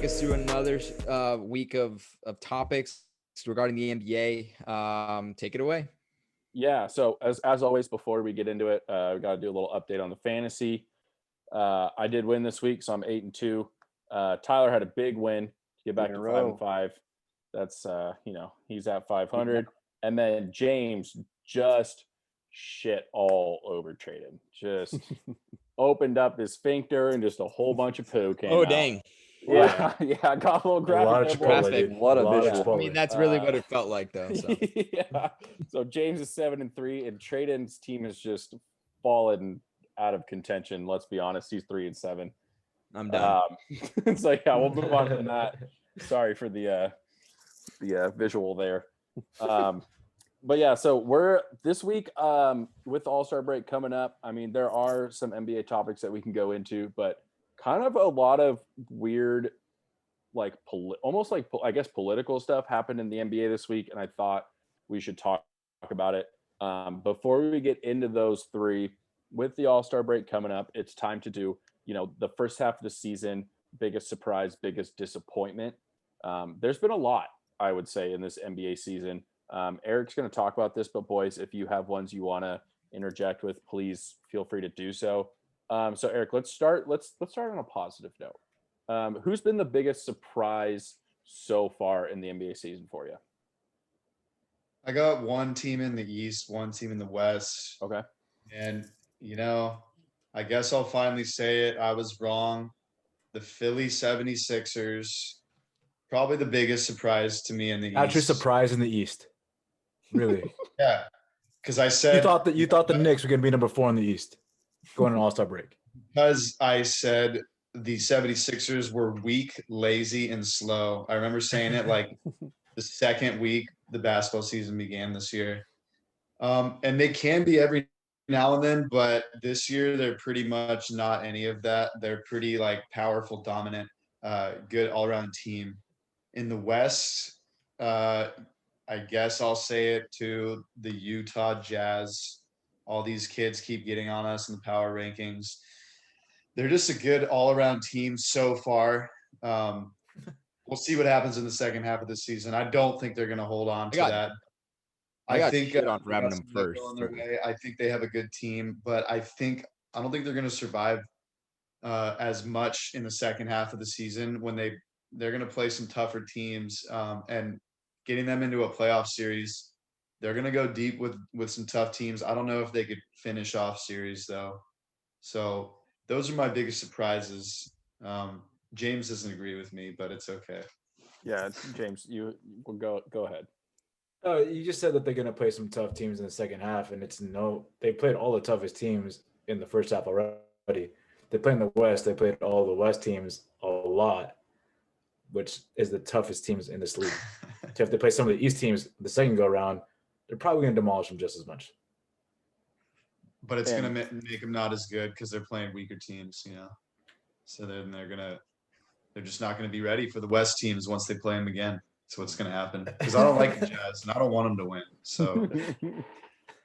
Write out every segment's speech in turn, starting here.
us through another week of topics regarding the NBA. Take it away. Yeah. So as always, before we get into it, we got to do a little update on the fantasy. I did win this week, so I'm 8-2. Tyler had a big win to get back to 5-5. That's he's at 500, and then James just shit all over traded. Just opened up his sphincter and just a whole bunch of poo came out. Dang. Yeah, I got a little graphic. What a visual. I mean, that's really what it felt like, though. So. Yeah. So James is 7-3, and Traden's team has just fallen out of contention. Let's be honest, he's 3-7. I'm done. So yeah, we'll move on from that. Sorry for the visual there. But yeah, so we're this week with the All-Star break coming up. I mean, there are some NBA topics that we can go into, but kind of a lot of weird, like almost like I guess political stuff happened in the NBA this week, and I thought we should talk about it. Before we get into those three, with the All-Star break coming up, it's time to do the first half of the season, biggest surprise, biggest disappointment. There's been a lot, I would say, in this NBA season. Eric's going to talk about this, but boys, if you have ones you want to interject with, please feel free to do so. So Eric, let's start on a positive note. Who's been the biggest surprise so far in the NBA season for you? I got one team in the East, one team in the West. Okay. And, I guess I'll finally say it. I was wrong. The Philly 76ers, probably the biggest surprise to me in the East. Actually, surprise in the East. Really? Yeah. Because I said you thought the Knicks were going to be number 4 in the East going on All-Star break. Because I said the 76ers were weak, lazy, and slow. I remember saying it like the second week the basketball season began this year. And they can be every now and then, but this year they're pretty much not any of that. They're pretty like powerful, dominant, good all-around team. In the West, I guess I'll say it to the Utah Jazz. All these kids keep getting on us in the power rankings. They're just a good all-around team so far. We'll see what happens in the second half of the season. I don't think they're going to hold on to that. I think on grabbing them first. I think they have a good team, but I don't think they're going to survive as much in the second half of the season when they're going to play some tougher teams and getting them into a playoff series. They're going to go deep with some tough teams. I don't know if they could finish off series though. So those are my biggest surprises. James doesn't agree with me, but it's okay. Yeah, James, you will go ahead. You just said that they're going to play some tough teams in the second half, and they played all the toughest teams in the first half already. They play in the West. They played all the West teams a lot, which is the toughest teams in this league. So if they play some of the East teams the second go around, they're probably going to demolish them just as much. But it's going to make them not as good because they're playing weaker teams, So then they're just not going to be ready for the West teams once they play them again. That's what's going to happen. Because I don't like the Jazz and I don't want them to win. So,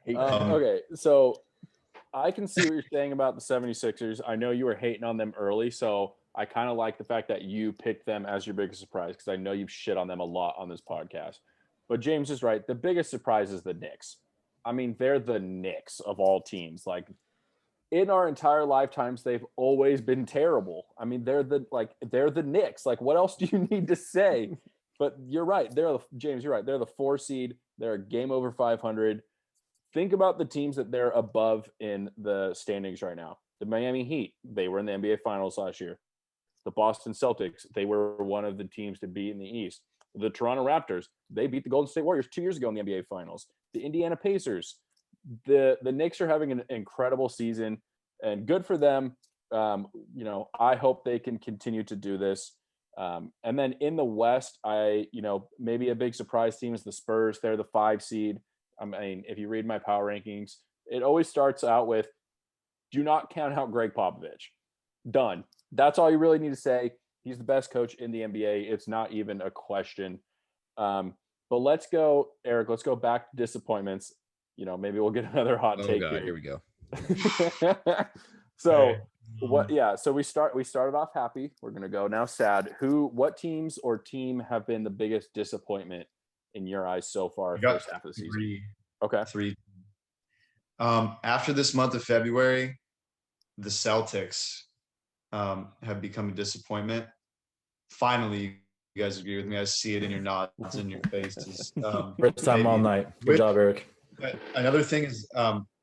okay. So I can see what you're saying about the 76ers. I know you were hating on them early, so I kind of like the fact that you picked them as your biggest surprise because I know you've shit on them a lot on this podcast. But James is right. The biggest surprise is the Knicks. I mean, they're the Knicks of all teams. Like, in our entire lifetimes, they've always been terrible. I mean, they're the Knicks. Like, what else do you need to say? But you're right. James, you're right. They're the 4 seed. They're a game over 500. Think about the teams that they're above in the standings right now. The Miami Heat, they were in the NBA Finals last year. The Boston Celtics, they were one of the teams to beat in the East. The Toronto Raptors, they beat the Golden State Warriors 2 years ago in the NBA Finals. The Indiana Pacers, the Knicks are having an incredible season, and good for them. I hope they can continue to do this. And then in the West, maybe a big surprise team is the Spurs. They're the 5 seed. I mean, if you read my power rankings, it always starts out with, do not count out Greg Popovich. Done. That's all you really need to say. He's the best coach in the NBA. It's not even a question. But let's go, Eric, let's go back to disappointments. Maybe we'll get another hot take God, here we go. So What? Yeah. So we started off happy. We're gonna go now sad. What teams or team have been the biggest disappointment in your eyes so far? I got First half of the season. three. Okay. Three. After this month of February, the Celtics have become a disappointment. Finally, you guys agree with me. I see it in your nods and your faces. First time all night. Good job, Eric. Another thing is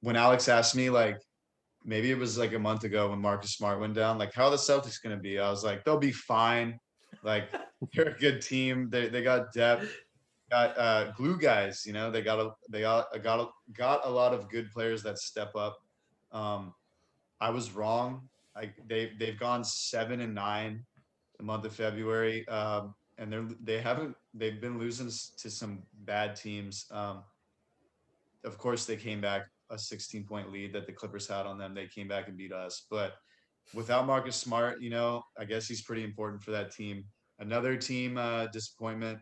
when Alex asked me, like, maybe it was like a month ago when Marcus Smart went down, like, how are the Celtics going to be? I was like, they'll be fine. Like, they're a good team. They got depth, got glue guys. You know, they got a lot of good players that step up. I was wrong. Like they've gone 7-9 the month of February, and they've been losing to some bad teams. Of course, they came back a 16-point lead that the Clippers had on them. They came back and beat us. But without Marcus Smart, you know, I guess he's pretty important for that team. Another team disappointment,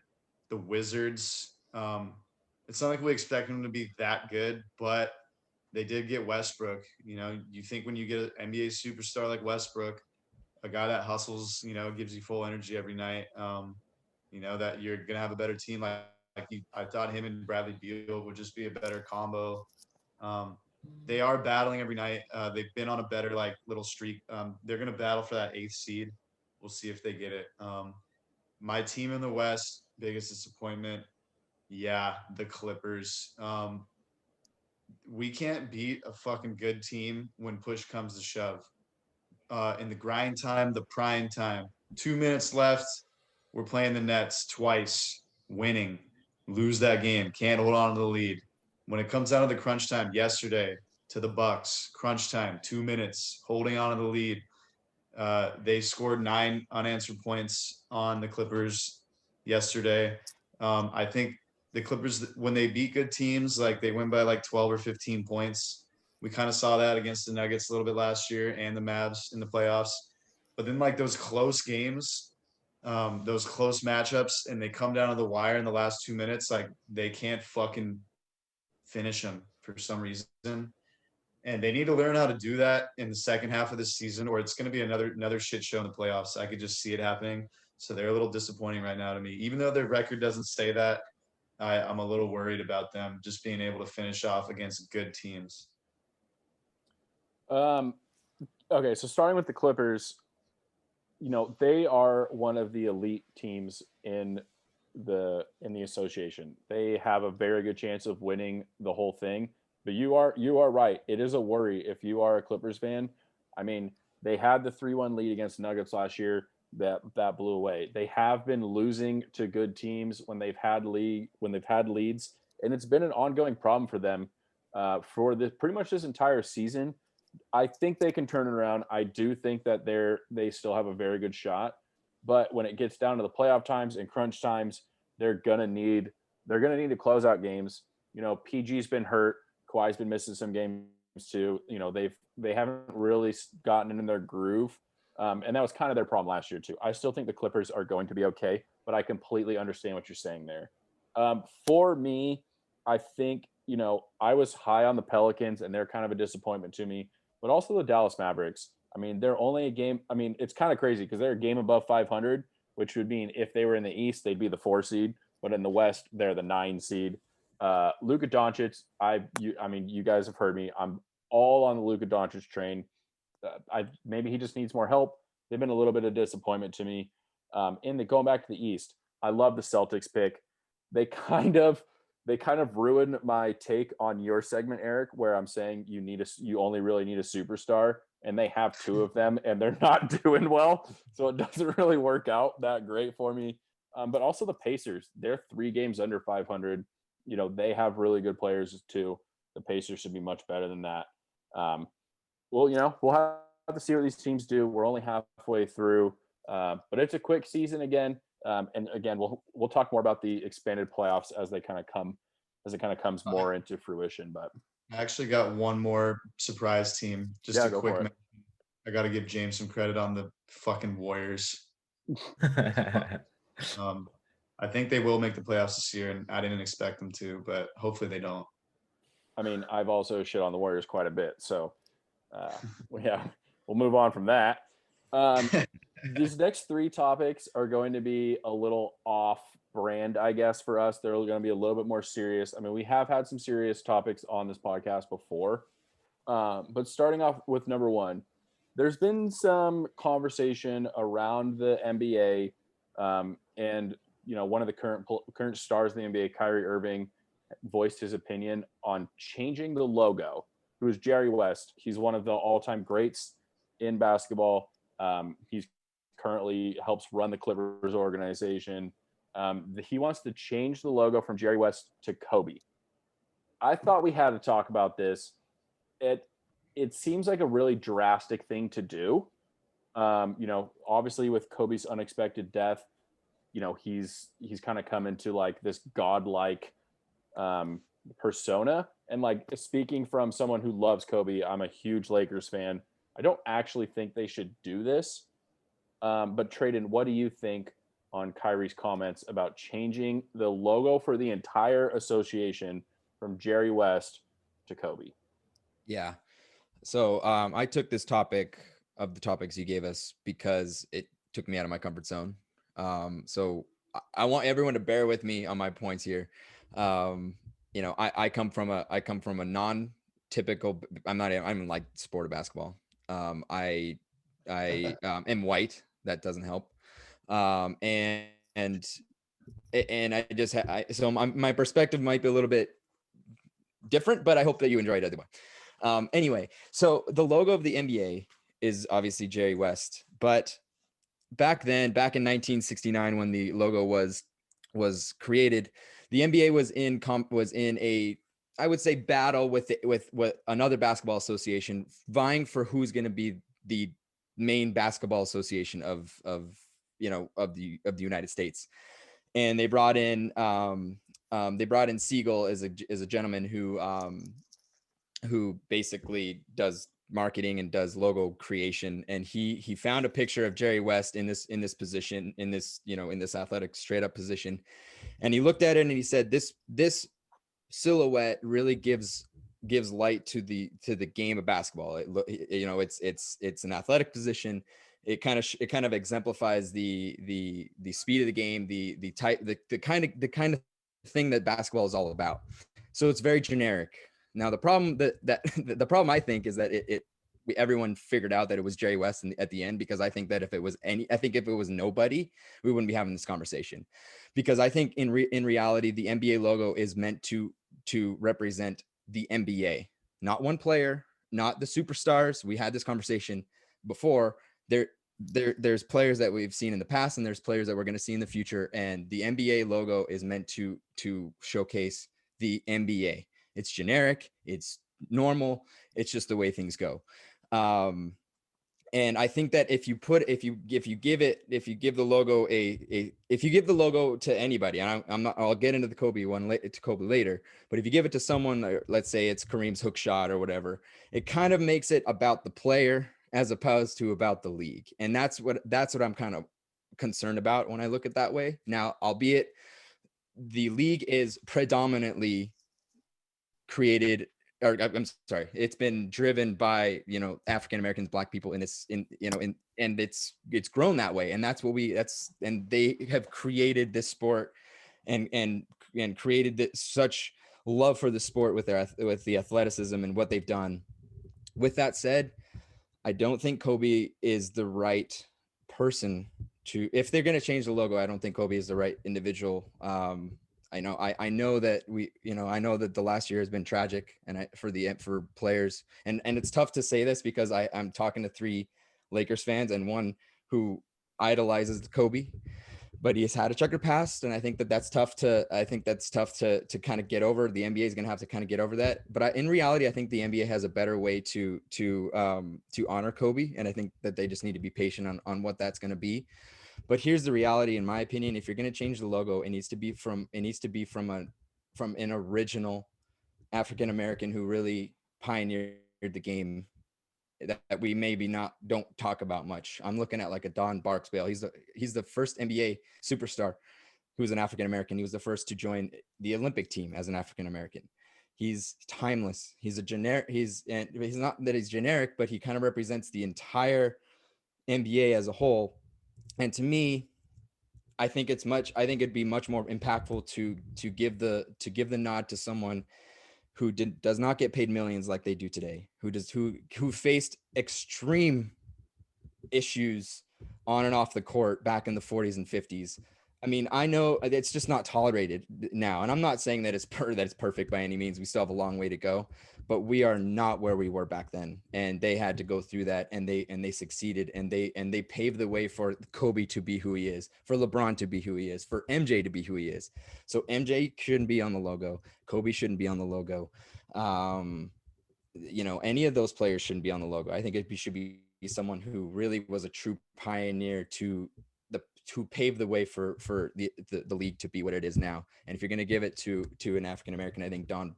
the Wizards. It's not like we expect them to be that good, but they did get Westbrook. You know, you think when you get an NBA superstar like Westbrook, a guy that hustles, you know, gives you full energy every night, you know, that you're going to have a better team. I thought him and Bradley Beal would just be a better combo. They are battling every night. They've been on a better like little streak. They're going to battle for that 8th seed. We'll see if they get it. My team in the West, biggest disappointment. Yeah, the Clippers. We can't beat a fucking good team when push comes to shove. In the grind time, the prime time, 2 minutes left. We're playing the Nets twice, winning, lose that game, can't hold on to the lead. When it comes down to the crunch time, yesterday to the Bucks, crunch time, 2 minutes, holding on to the lead. They scored 9 unanswered points on the Clippers yesterday. I think the Clippers, when they beat good teams, like they win by like 12 or 15 points. We kind of saw that against the Nuggets a little bit last year and the Mavs in the playoffs. But then like those close games, those close matchups, and they come down to the wire in the last 2 minutes, like they can't fucking finish them for some reason. And they need to learn how to do that in the second half of the season, or it's going to be another shit show in the playoffs. I could just see it happening. So they're a little disappointing right now to me. Even though their record doesn't say that, I'm a little worried about them just being able to finish off against good teams. Okay, so starting with the Clippers, you know, they are one of the elite teams in the association. They have a very good chance of winning the whole thing. But you are right. It is a worry if you are a Clippers fan. I mean, they had the 3-1 lead against Nuggets last year that blew away. They have been losing to good teams when they've had leads, and it's been an ongoing problem for them for pretty much this entire season. I think they can turn it around. I do think that they still have a very good shot, but when it gets down to the playoff times and crunch times, they're gonna need to close out games. You know, PG's been hurt. Kawhi's been missing some games too. You know, they haven't really gotten in their groove. And that was kind of their problem last year too. I still think the Clippers are going to be okay, but I completely understand what you're saying there. For me, I think, you know, I was high on the Pelicans and they're kind of a disappointment to me, but also the Dallas Mavericks. I mean, they're only a game. I mean, it's kind of crazy because they're a game above 500, which would mean if they were in the East, they'd be the 4 seed, but in the West, they're the 9 seed. Luka Doncic, I mean, you guys have heard me. I'm all on the Luka Doncic train. Maybe he just needs more help. They've been a little bit of disappointment to me. Going back to the East, I love the Celtics pick. They kind of ruined my take on your segment, Eric, where I'm saying you only really need a superstar, and they have 2 of them, and they're not doing well, so it doesn't really work out that great for me. But also the Pacers, they're 3 games under 500. You know, they have really good players too. The Pacers should be much better than that. Well, you know, we'll have to see what these teams do. We're only halfway through, but it's a quick season again. And again, we'll talk more about the expanded playoffs as it kind of comes more into fruition. But I actually got one more surprise team. Just a quick mention. I got to give James some credit on the fucking Warriors. I think they will make the playoffs this year, and I didn't expect them to, but hopefully they don't. I mean, I've also shit on the Warriors quite a bit, so yeah, we'll move on from that. These next three topics are going to be a little off brand, I guess, for us. They're going to be a little bit more serious. I mean, we have had some serious topics on this podcast before. But starting off with number one, there's been some conversation around the NBA, and one of the current stars of the NBA, Kyrie Irving, voiced his opinion on changing the logo. Who is Jerry West? He's one of the all-time greats in basketball. He's currently helps run the Clippers organization. He wants to change the logo from Jerry West to Kobe. I thought we had to talk about this. It seems like a really drastic thing to do. Obviously with Kobe's unexpected death, he's kind of come into like this godlike persona. And like, speaking from someone who loves Kobe, I'm a huge Lakers fan. I don't actually think they should do this. But Trayden, what do you think on Kyrie's comments about changing the logo for the entire association from Jerry West to Kobe? Yeah. So I took this topic of the topics you gave us because it took me out of my comfort zone. So I want everyone to bear with me on my points here. I come from a non-typical. I'm in like sport of basketball. I am white. That doesn't help. And I just so my perspective might be a little bit different, but I hope that you enjoy it anyway. Anyway, so the logo of the NBA is obviously Jerry West, but back in 1969, when the logo was created, the NBA was in a, I would say, battle with another basketball association, vying for who's going to be the main basketball association of the United States. And they brought in Siegel as a gentleman who basically does marketing and does logo creation. And he found a picture of Jerry West in this position, in this athletic straight up position. And he looked at it and he said, this silhouette really gives light to the game of basketball. It's an athletic position. It kind of exemplifies the speed of the game, the kind of thing that basketball is all about. So it's very generic. Now the problem the problem I think is that everyone figured out that it was Jerry West at the end, because I think that if it was nobody, we wouldn't be having this conversation, because I think in reality the NBA logo is meant to represent the NBA, not one player, not the superstars. We had this conversation before. There's players that we've seen in the past, and there's players that we're going to see in the future, and the NBA logo is meant to showcase the NBA. It's generic, it's normal, it's just the way things go. And I think that if you give the logo to anybody, and I'll get into the Kobe one later, but if you give it to someone, let's say it's Kareem's hook shot or whatever, it kind of makes it about the player as opposed to about the league. And that's what I'm kind of concerned about when I look at it that way. Now, albeit the league is predominantly created, or I'm sorry, it's been driven by, African Americans, Black people and it's grown that way. And and they have created this sport and created such love for the sport with the athleticism and what they've done. With that said, I don't think Kobe is the right person if they're going to change the logo. I don't think Kobe is the right individual. I know that I know that the last year has been tragic, and for players, and it's tough to say this because I'm talking to 3 Lakers fans and one who idolizes Kobe, but he's had a checkered past, and I think that's tough to kind of get over. The NBA is going to have to kind of get over that. But in reality, I think the NBA has a better way to honor Kobe, and I think that they just need to be patient on what that's going to be. But here's the reality, in my opinion: if you're going to change the logo, it needs to be from an original African American who really pioneered the game that we maybe don't talk about much. I'm looking at like a Don Barksdale. He's the first NBA superstar who's an African American. He was the first to join the Olympic team as an African American. He's timeless. He's a generic. He's not that he's generic, but he kind of represents the entire NBA as a whole. And to me, I think it'd be much more impactful to give the nod to someone who does not get paid millions like they do today, who faced extreme issues on and off the court back in the 40s and 50s. I mean, I know it's just not tolerated now, and I'm not saying that it's perfect by any means. We still have a long way to go, but we are not where we were back then, and they had to go through that, and they succeeded, and they paved the way for Kobe to be who he is, for LeBron to be who he is, for MJ to be who he is. So MJ shouldn't be on the logo. Kobe shouldn't be on the logo. Any of those players shouldn't be on the logo. I think it should be someone who really was a true pioneer to pave the way for the league to be what it is now. And if you're going to give it to an African American, I think Don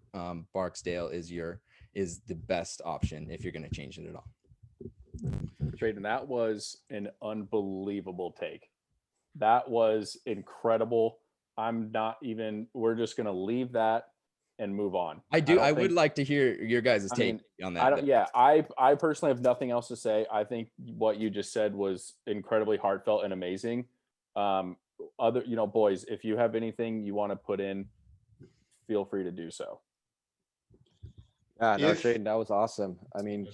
Barksdale is the best option if you're going to change it at all. Trayden, that was an unbelievable take. That was incredible. We're just going to leave that and move on. I would like to hear your guys' take on that. I personally have nothing else to say. I think what you just said was incredibly heartfelt and amazing. Boys, if you have anything you want to put in, feel free to do so. Trayden, that was awesome. I mean,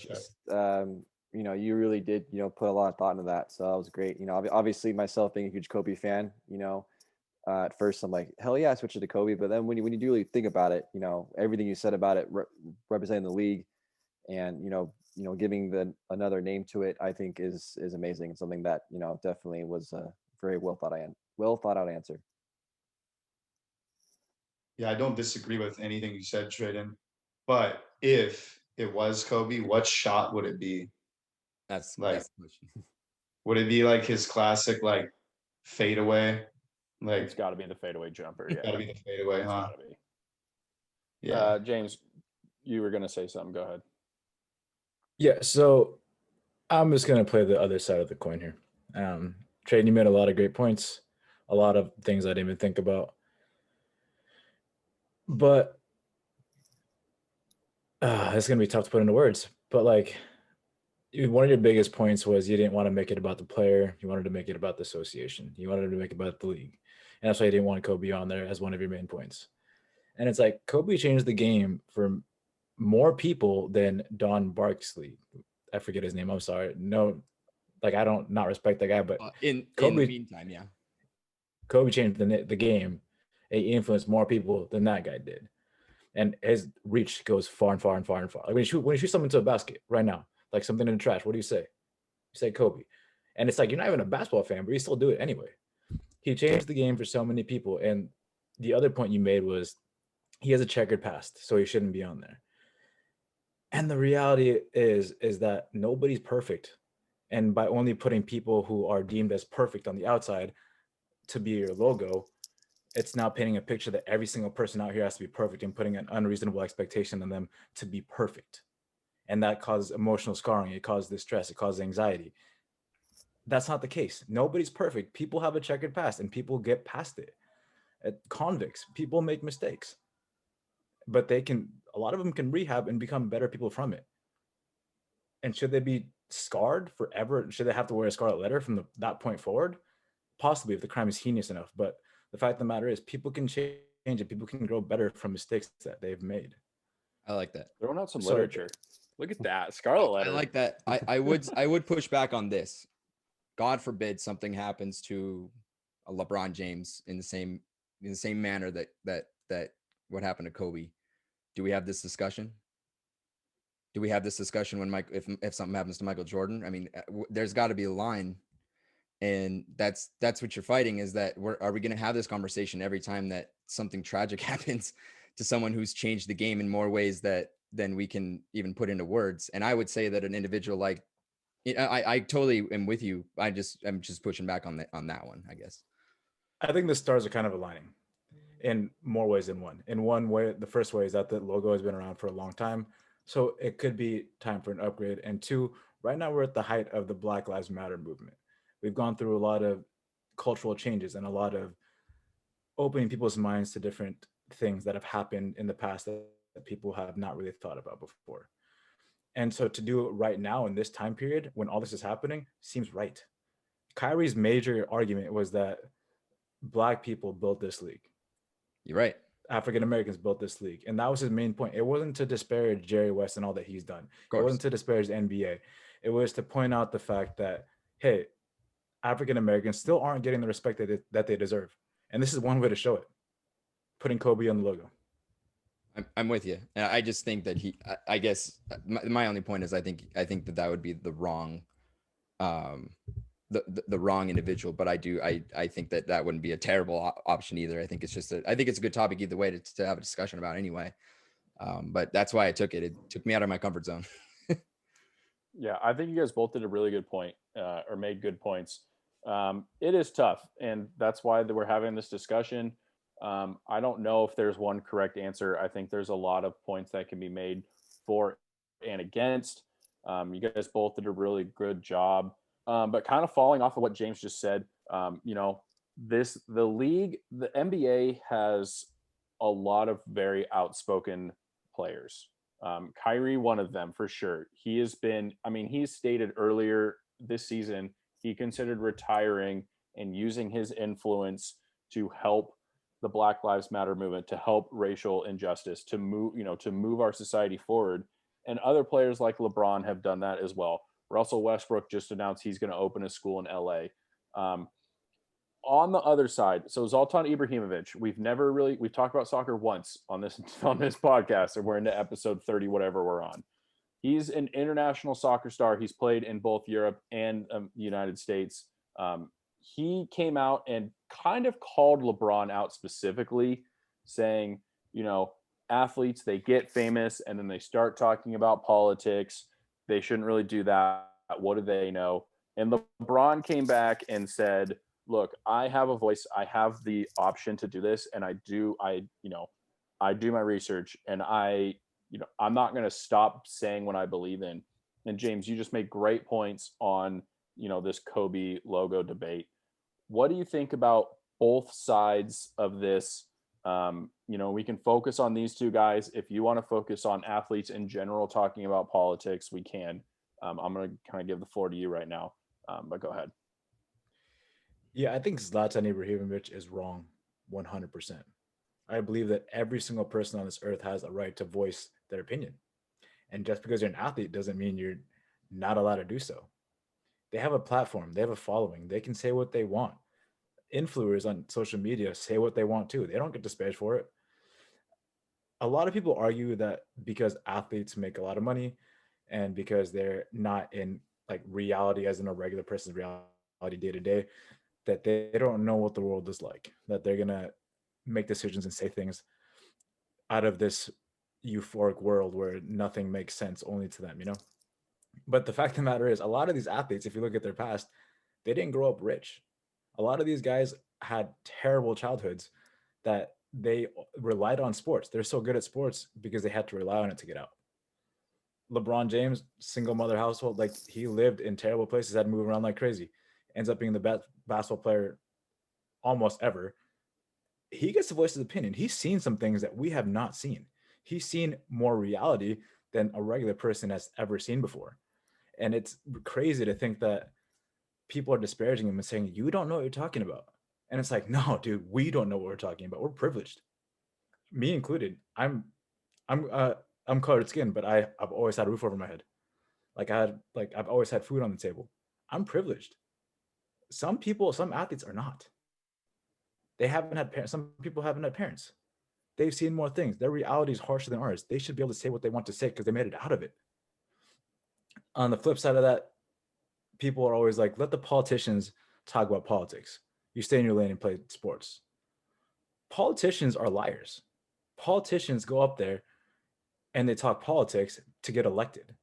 you really did, put a lot of thought into that. So that was great. Obviously myself being a huge Kobe fan, at first I'm like, hell yeah, I switched it to Kobe. But then when you do really think about it, everything you said about it representing the league and, giving another name to it, I think is amazing. It's something that, definitely was a very well thought out answer. Yeah, I don't disagree with anything you said, Trayden. But if it was Kobe, what shot would it be? That's like, the question. Would it be like his classic fadeaway? It's got to be the fadeaway jumper. Yeah, got to be the fadeaway, huh? Gotta be. Yeah, James, you were gonna say something. Go ahead. Yeah, so I'm just gonna play the other side of the coin here. Trayden, you made a lot of great points, a lot of things I didn't even think about. But it's gonna be tough to put into words. But one of your biggest points was you didn't want to make it about the player. You wanted to make it about the association. You wanted to make it about the league. And that's why you didn't want Kobe on there as one of your main points. And it's like Kobe changed the game for more people than Don Barkley. I forget his name. I'm sorry. No, I don't not respect that guy, but in the meantime, yeah. Kobe changed the game. He influenced more people than that guy did. And his reach goes far and far and far and far. When you shoot something to a basket right now, like something in the trash, what do you say? You say Kobe. And it's you're not even a basketball fan, but you still do it anyway. He changed the game for so many people. And the other point you made was he has a checkered past, so he shouldn't be on there. And the reality is that nobody's perfect. And by only putting people who are deemed as perfect on the outside to be your logo, it's now painting a picture that every single person out here has to be perfect and putting an unreasonable expectation on them to be perfect. And that causes emotional scarring. It causes distress. It causes anxiety. That's not the case. Nobody's perfect. People have a checkered past and people get past it. Convicts, people make mistakes, but a lot of them can rehab and become better people from it. And should they be scarred forever? Should they have to wear a scarlet letter from that point forward? Possibly, if the crime is heinous enough. But the fact of the matter is people can change and people can grow better from mistakes that they've made. I like that. Throwing out some literature. Look at that. Scarlet letter. I like that. I would push back on this. God forbid something happens to a LeBron James in the same manner that what happened to Kobe. Do we have this discussion? Do we have this discussion when if something happens to Michael Jordan? I mean, there's got to be a line, and that's what you're fighting. Is that are we going to have this conversation every time that something tragic happens to someone who's changed the game in more ways than we can even put into words? And I would say that an individual I totally am with you. I'm just pushing back on that one, I guess. I think the stars are kind of aligning in more ways than one. In one way, the first way is that the logo has been around for a long time. So it could be time for an upgrade. And two, right now we're at the height of the Black Lives Matter movement. We've gone through a lot of cultural changes and a lot of opening people's minds to different things that have happened in the past that that people have not really thought about before. And so to do it right now in this time period when all this is happening seems right. Kyrie's major argument was that Black people built this league. You're right. African Americans built this league. And that was his main point. It wasn't to disparage Jerry West and all that he's done. It wasn't to disparage the NBA. It was to point out the fact that, hey, African Americans still aren't getting the respect that they deserve. And this is one way to show it. Putting Kobe on the logo. I'm with you. And I just think that I guess my only point is I think that would be the wrong, the wrong individual. But I think that wouldn't be a terrible option either. I think it's just I think it's a good topic either way to have a discussion about anyway. But that's why I took it. It took me out of my comfort zone. Yeah, I think you guys both did a really good point, or made good points. It is tough, and that's why we're having this discussion. I don't know if there's one correct answer. I think there's a lot of points that can be made for and against. You guys both did a really good job. But kind of following off of what James just said, the league, the NBA has a lot of very outspoken players. Kyrie, one of them for sure. He's stated earlier this season, he considered retiring and using his influence to help the Black Lives Matter movement, to help racial injustice, to move our society forward. And other players like LeBron have done that as well. Russell Westbrook just announced he's going to open a school in LA. On the other side, so Zoltan Ibrahimovic, we've talked about soccer once on this podcast, and we're into episode 30, whatever we're on. He's an international soccer star. He's played in both Europe and the United States. He came out and kind of called LeBron out specifically, saying, athletes, they get famous and then they start talking about politics. They shouldn't really do that. What do they know? And LeBron came back and said, look, I have a voice. I have the option to do this. And I do my research, and I'm not going to stop saying what I believe in. And James, you just made great points on, this Kobe logo debate. What do you think about both sides of this? We can focus on these two guys. If you want to focus on athletes in general, talking about politics, we can. I'm going to kind of give the floor to you right now, but go ahead. Yeah, I think Zlatan Ibrahimovic is wrong 100%. I believe that every single person on this earth has a right to voice their opinion. And just because you're an athlete doesn't mean you're not allowed to do so. They have a platform. They have a following. They can say what they want. Influencers on social media say what they want too. They don't get disparaged for it. A lot of people argue that because athletes make a lot of money and because they're not in like reality as in a regular person's reality day to day, that they don't know what the world is like, that they're going to make decisions and say things out of this euphoric world where nothing makes sense only to them, But the fact of the matter is, a lot of these athletes, if you look at their past, they didn't grow up rich. A lot of these guys had terrible childhoods that they relied on sports. They're so good at sports because they had to rely on it to get out. LeBron James, single mother household, like he lived in terrible places, had to move around like crazy, ends up being the best basketball player almost ever. He gets to voice his opinion. He's seen some things that we have not seen. He's seen more reality than a regular person has ever seen before. And it's crazy to think that people are disparaging him and saying, you don't know what you're talking about. And it's like, no, dude, we don't know what we're talking about. We're privileged. Me included. I'm colored skin, but I've always had a roof over my head. I've always had food on the table. I'm privileged. Some athletes are not. They haven't had parents. Some people haven't had parents. They've seen more things. Their reality is harsher than ours. They should be able to say what they want to say because they made it out of it. On the flip side of that, people are always like, let the politicians talk about politics. You stay in your lane and play sports. Politicians are liars. Politicians go up there and they talk politics to get elected.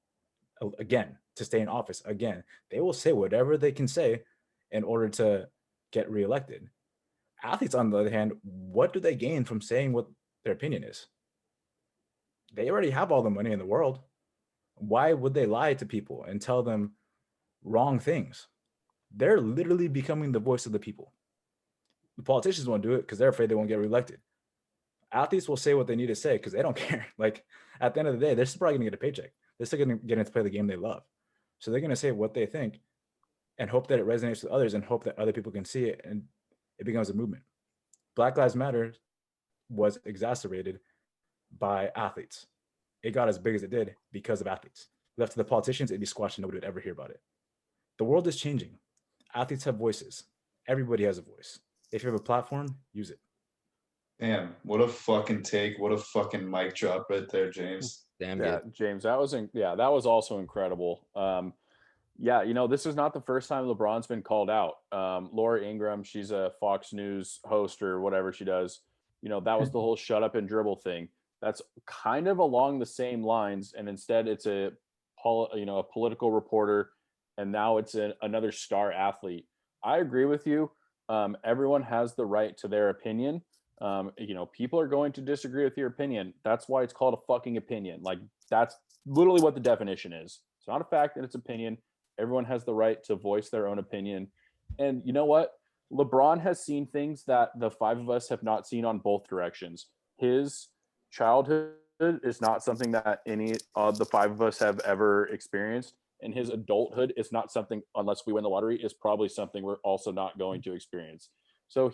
Again, to stay in office. Again, they will say whatever they can say in order to get reelected. Athletes, on the other hand, what do they gain from saying what their opinion is? They already have all the money in the world. Why would they lie to people and tell them wrong things? They're literally becoming the voice of the people. The politicians won't do it because they're afraid they won't get reelected. athletes will say what they need to say because they don't care. Like at the end of the day, they're still probably going to get a paycheck. They're still going to get to play the game they love. So they're going to say what they think and hope that it resonates with others and hope that other people can see it and it becomes a movement. Black Lives Matter was exacerbated by athletes. It got as big as it did because of athletes. Left to the politicians, it'd be squashed and nobody would ever hear about it. The world is changing. Athletes have voices. Everybody has a voice. If you have a platform, use it. Damn, what a fucking take. What a fucking mic drop right there, James. Damn Yeah, good. James, that was also incredible. Yeah, this is not the first time LeBron's been called out. Laura Ingraham, she's a Fox News host or whatever she does. That was the whole shut up and dribble thing. That's kind of along the same lines, and instead it's a political reporter, and now it's another star athlete. I agree with you. Everyone has the right to their opinion. People are going to disagree with your opinion. That's why it's called a fucking opinion. Like, that's literally what the definition is. It's not a fact that it's opinion. Everyone has the right to voice their own opinion. And you know what? LeBron has seen things that the five of us have not seen on both directions. His childhood is not something that any of the five of us have ever experienced. And his adulthood is not something, unless we win the lottery, is probably something we're also not going to experience. So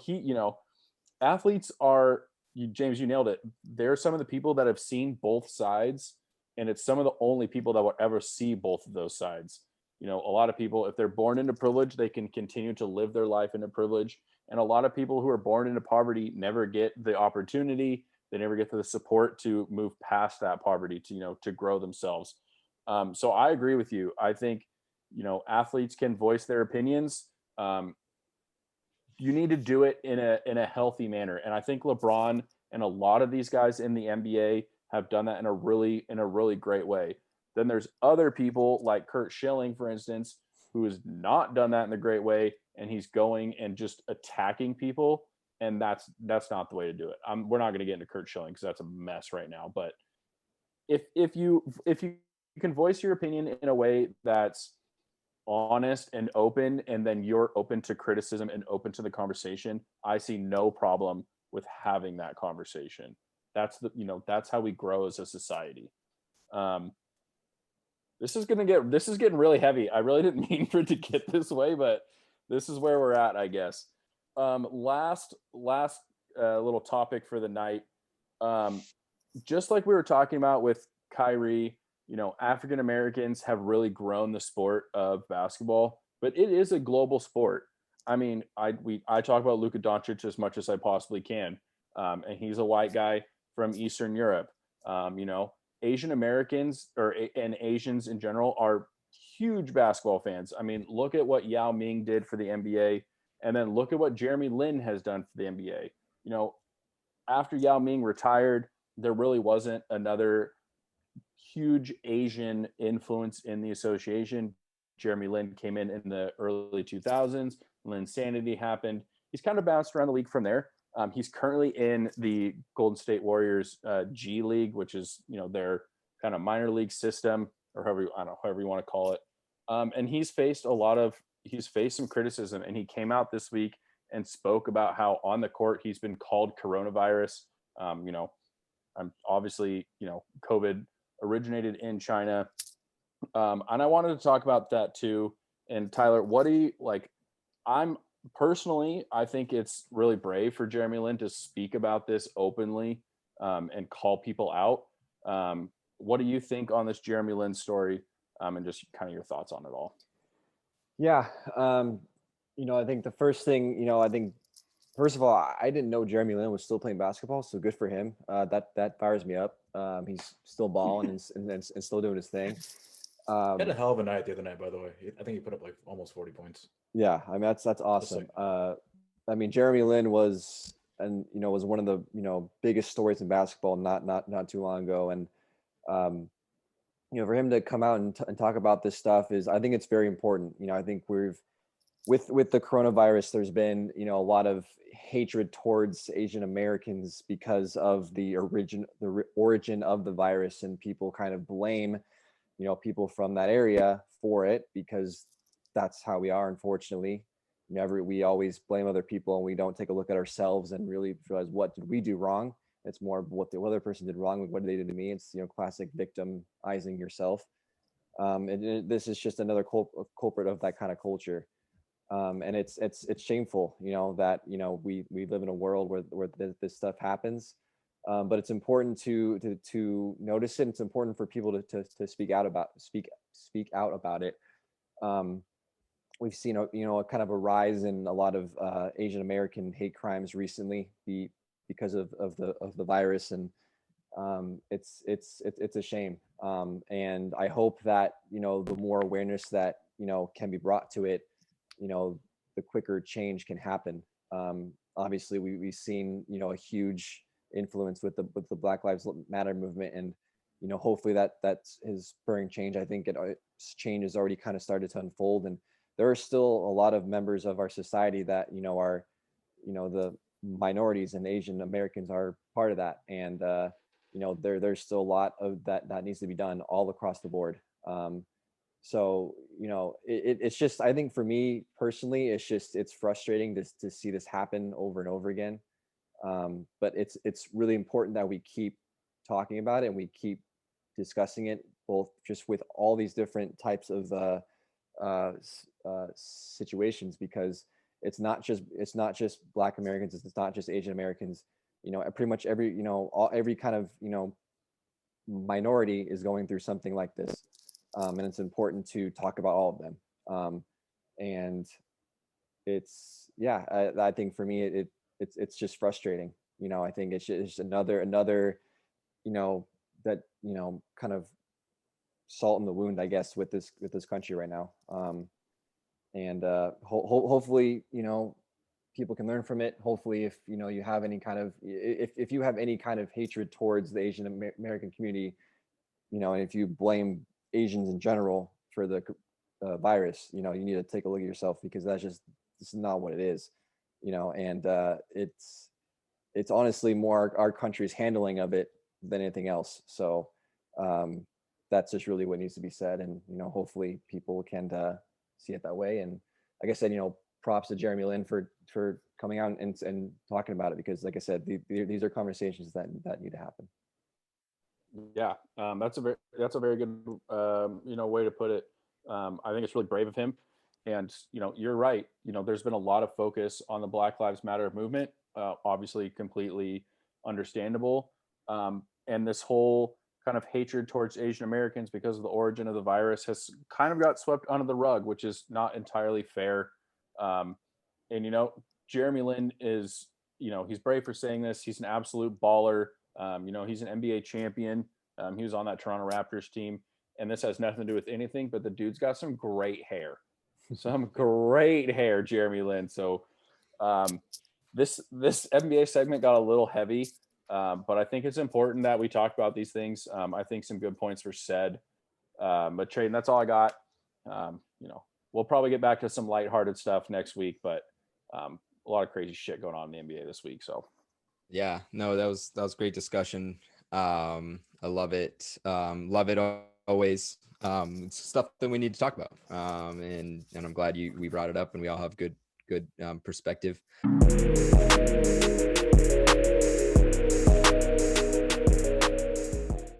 athletes are, James, you nailed it. They're some of the people that have seen both sides, and it's some of the only people that will ever see both of those sides. A lot of people, if they're born into privilege, they can continue to live their life into privilege. And a lot of people who are born into poverty never get the opportunity. They never get the support to move past that poverty to grow themselves. So I agree with you. I think, athletes can voice their opinions. You need to do it in a healthy manner. And I think LeBron and a lot of these guys in the NBA have done that in a really great way. Then there's other people like Kurt Schilling, for instance, who has not done that in a great way. And he's going and just attacking people. And that's not the way to do it. We're not going to get into Kurt Schilling because that's a mess right now. But if you can voice your opinion in a way that's honest and open, and then you're open to criticism and open to the conversation, I see no problem with having that conversation. That's how we grow as a society. This is getting really heavy. I really didn't mean for it to get this way, but this is where we're at, I guess. Last little topic for the night. Just like we were talking about with Kyrie, African Americans have really grown the sport of basketball, but it is a global sport. I mean, I talk about Luka Doncic as much as I possibly can, and he's a white guy from Eastern Europe. Asian Americans and Asians in general are huge basketball fans. I mean, look at what Yao Ming did for the NBA, and then look at what Jeremy Lin has done for the NBA. After Yao Ming retired, there really wasn't another huge Asian influence in the association. Jeremy Lin came in the early 2000s. Linsanity happened. He's kind of bounced around the league from there. He's currently in the Golden State Warriors G League, which is their kind of minor league system, or however you want to call it. And he's faced some criticism, and he came out this week and spoke about how on the court he's been called coronavirus. I'm obviously COVID originated in China, and I wanted to talk about that too. And Tyler, what do you like? I think it's really brave for Jeremy Lin to speak about this openly and call people out. What do you think on this Jeremy Lin story, and just kind of your thoughts on it all? Yeah. I think the first thing, first of all, I didn't know Jeremy Lin was still playing basketball, so good for him. That fires me up. He's still balling and still doing his thing. He had a hell of a night the other night, by the way. I think he put up like almost 40 points. Yeah, I mean that's awesome. Jeremy Lin was one of the biggest stories in basketball not too long ago, and for him to come out and talk about this stuff I think it's very important. I think with the coronavirus, there's been a lot of hatred towards Asian Americans because of the origin of the virus, and people kind of blame people from that area for it because that's how we are, unfortunately. We always blame other people, and we don't take a look at ourselves and really realize what did we do wrong It's more of what the other person did wrong with what they did to me. It's, you know, classic victimizing yourself. This is just another culprit of that kind of culture. And it's shameful, you know, that, you know, we live in a world where this stuff happens. But it's important to notice it. It's important for people to speak out about it. We've seen a kind of a rise in a lot of Asian American hate crimes recently, because of the virus, and it's a shame. And I hope that, you know, the more awareness that, you know, can be brought to it, you know, the quicker change can happen. Obviously, we've seen, you know, a huge influence with the Black Lives Matter movement, and, you know, hopefully that is spurring change. I think change has already kind of started to unfold, and there are still a lot of members of our society that, you know, are, you know, the minorities, and Asian Americans are part of that. And, you know, there's still a lot of that needs to be done all across the board. So, you know, it's just, I think for me personally, it's frustrating to see this happen over and over again. But it's really important that we keep talking about it, and we keep discussing it, both just with all these different types of situations, because it's not just Black Americans, it's not just Asian Americans. You know, pretty much every, you know, every kind of, you know, minority is going through something like this, and it's important to talk about all of them. And it's, yeah, I think for me it's just frustrating. You know, I think it's just another, you know, that, you know, kind of salt in the wound, I guess, with this country right now. And hopefully, you know, people can learn from it. Hopefully, if, you know, you have any kind of, if you have any kind of hatred towards the Asian American community, you know, and if you blame Asians in general for the virus, you know, you need to take a look at yourself, because this is not what it is, you know. And it's honestly more our country's handling of it than anything else. So that's just really what needs to be said. And, you know, hopefully people can see it that way. And like I said, you know, props to Jeremy Lin for coming out and talking about it, because like I said, these are conversations that need to happen. Yeah, that's a very good you know, way to put it. I think it's really brave of him, and, you know, you're right. You know, there's been a lot of focus on the Black Lives Matter movement, obviously completely understandable, and this whole kind of hatred towards Asian Americans because of the origin of the virus has kind of got swept under the rug, which is not entirely fair. And, you know, Jeremy Lin is, you know, he's brave for saying this. He's an absolute baller. You know, he's an NBA champion. He was on that Toronto Raptors team, and this has nothing to do with anything, but the dude's got some great hair, Jeremy Lin. So this NBA segment got a little heavy, but I think it's important that we talk about these things. I think some good points were said, but Traden, that's all I got. You know, we'll probably get back to some lighthearted stuff next week, but a lot of crazy shit going on in the NBA this week. So yeah, no, that was great discussion. I love it. Love it always. It's stuff that we need to talk about. And I'm glad we brought it up, and we all have good perspective.